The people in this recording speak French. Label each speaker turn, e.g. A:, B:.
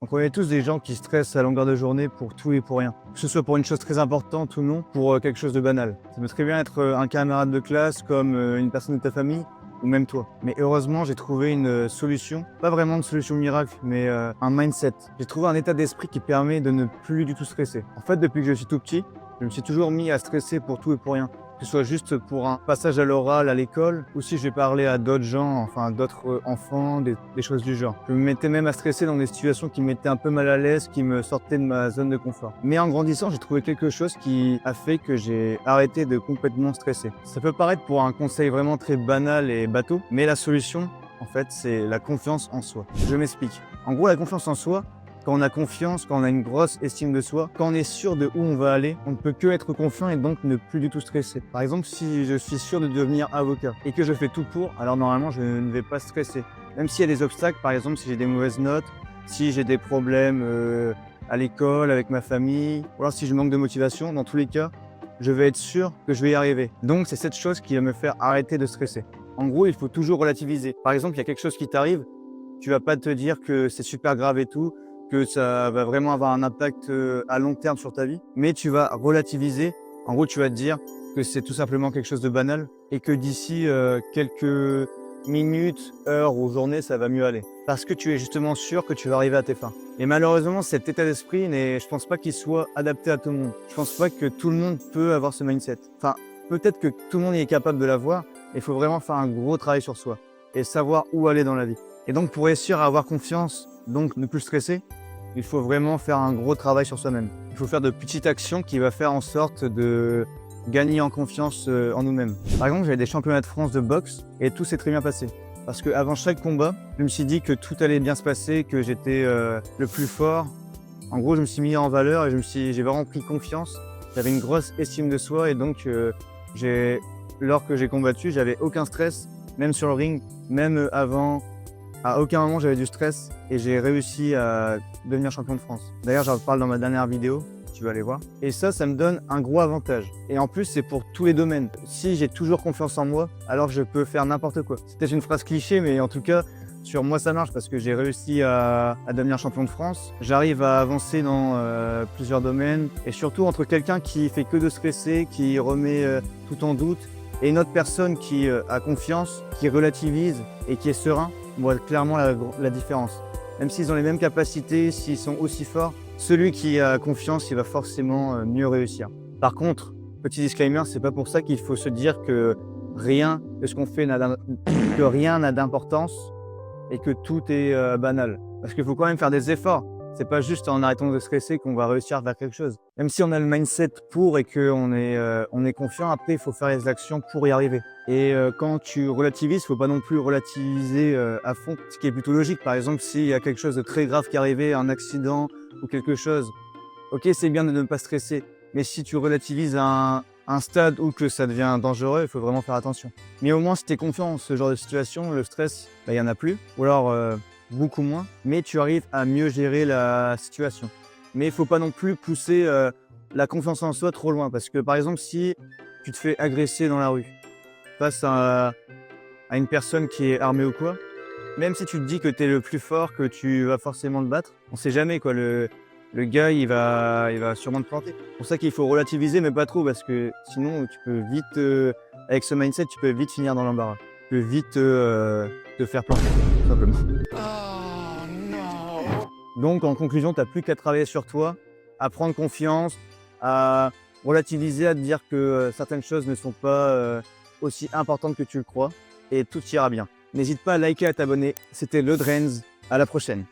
A: On connaît tous des gens qui stressent à longueur de journée pour tout et pour rien. Que ce soit pour une chose très importante ou non, pour quelque chose de banal. Ça peut très bien être un camarade de classe, comme une personne de ta famille, ou même toi. Mais heureusement, j'ai trouvé une solution, pas vraiment une solution miracle, mais un mindset. J'ai trouvé un état d'esprit qui permet de ne plus du tout stresser. En fait, depuis que je suis tout petit, je me suis toujours mis à stresser pour tout et pour rien. Que ce soit juste pour un passage à l'oral à l'école, ou si je vais parler à d'autres gens, enfin à d'autres enfants, des choses du genre. Je me mettais même à stresser dans des situations qui me mettaient un peu mal à l'aise, qui me sortaient de ma zone de confort. Mais en grandissant, j'ai trouvé quelque chose qui a fait que j'ai arrêté de complètement stresser. Ça peut paraître pour un conseil vraiment très banal et bateau, mais la solution, en fait, c'est la confiance en soi. Je m'explique. En gros, la confiance en soi, quand on a confiance, quand on a une grosse estime de soi, quand on est sûr de où on va aller, on ne peut que être confiant et donc ne plus du tout stresser. Par exemple, si je suis sûr de devenir avocat et que je fais tout pour, alors normalement je ne vais pas stresser. Même s'il y a des obstacles, par exemple si j'ai des mauvaises notes, si j'ai des problèmes à l'école, avec ma famille, ou alors si je manque de motivation, dans tous les cas, je vais être sûr que je vais y arriver. Donc c'est cette chose qui va me faire arrêter de stresser. En gros, il faut toujours relativiser. Par exemple, il y a quelque chose qui t'arrive, tu vas pas te dire que c'est super grave et tout, que ça va vraiment avoir un impact à long terme sur ta vie, mais tu vas relativiser. En gros, tu vas te dire que c'est tout simplement quelque chose de banal et que d'ici quelques minutes, heures ou journées, ça va mieux aller. Parce que tu es justement sûr que tu vas arriver à tes fins. Et malheureusement, cet état d'esprit, je pense pas qu'il soit adapté à tout le monde. Je pense pas que tout le monde peut avoir ce mindset. Enfin, peut-être que tout le monde est capable de l'avoir, mais il faut vraiment faire un gros travail sur soi et savoir où aller dans la vie. Et donc, pour réussir à avoir confiance, donc ne plus stresser, il faut vraiment faire un gros travail sur soi-même. Il faut faire de petites actions qui vont faire en sorte de gagner en confiance en nous-mêmes. Par exemple, j'avais des championnats de France de boxe et tout s'est très bien passé. Parce qu'avant chaque combat, je me suis dit que tout allait bien se passer, que j'étais le plus fort. En gros, je me suis mis en valeur et j'ai vraiment pris confiance. J'avais une grosse estime de soi et donc lors que j'ai combattu, j'avais aucun stress, même sur le ring, même avant. À aucun moment j'avais du stress et j'ai réussi à devenir champion de France. D'ailleurs, j'en parle dans ma dernière vidéo, tu vas aller voir. Et ça me donne un gros avantage. Et en plus, c'est pour tous les domaines. Si j'ai toujours confiance en moi, alors je peux faire n'importe quoi. C'est peut-être une phrase cliché, mais en tout cas, sur moi, ça marche parce que j'ai réussi à devenir champion de France. J'arrive à avancer dans plusieurs domaines et surtout entre quelqu'un qui fait que de stresser, qui remet tout en doute et une autre personne qui a confiance, qui relativise et qui est serein. On voit clairement la différence. Même s'ils ont les mêmes capacités, s'ils sont aussi forts, celui qui a confiance, il va forcément mieux réussir. Par contre, petit disclaimer, c'est pas pour ça qu'il faut se dire que rien de ce qu'on fait que rien n'a d'importance et que tout est banal. Parce qu'il faut quand même faire des efforts. C'est pas juste en arrêtant de stresser qu'on va réussir à faire quelque chose. Même si on a le mindset pour et qu'on est confiant, après il faut faire les actions pour y arriver. Et quand tu relativises, il ne faut pas non plus relativiser à fond, ce qui est plutôt logique. Par exemple, s'il y a quelque chose de très grave qui est arrivé, un accident ou quelque chose, ok, c'est bien de ne pas stresser. Mais si tu relativises à un stade où que ça devient dangereux, il faut vraiment faire attention. Mais au moins, si tu es confiant dans ce genre de situation, le stress, il n'y en a plus. Ou alors beaucoup moins, mais tu arrives à mieux gérer la situation. Mais il ne faut pas non plus pousser la confiance en soi trop loin. Parce que par exemple, si tu te fais agresser dans la rue, face à une personne qui est armée ou quoi, même si tu te dis que tu es le plus fort, que tu vas forcément le battre, on sait jamais quoi, le gars il va sûrement te planter. C'est pour ça qu'il faut relativiser mais pas trop parce que sinon tu peux vite, avec ce mindset, tu peux vite finir dans l'embarras. Tu peux vite te faire planter, tout simplement.
B: Oh non.
A: Donc en conclusion, tu n'as plus qu'à travailler sur toi, à prendre confiance, à relativiser, à te dire que certaines choses ne sont pas aussi importante que tu le crois et tout ira bien. N'hésite pas à liker et à t'abonner. C'était Le Drenz. À la prochaine.